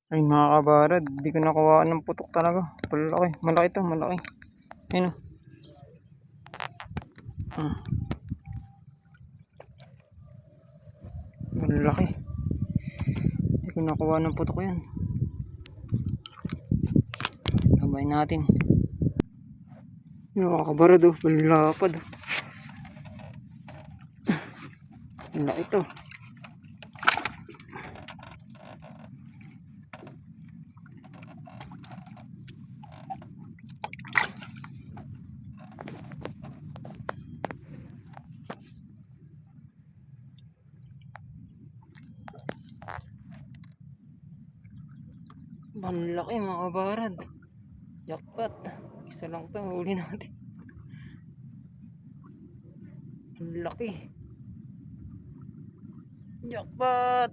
Ay mga kabarad, hindi ko nakuha ng putok talaga. Malaki, malaki to, malaki. Ayun o. Malaki. Hindi ko nakuha ng putok yan. Sabayin natin. Yung mga kabarad o, malapad. Malaki to. Malaki mga kabarad. Jackpot. Isa lang to, huli natin. Malaki. Jackpot.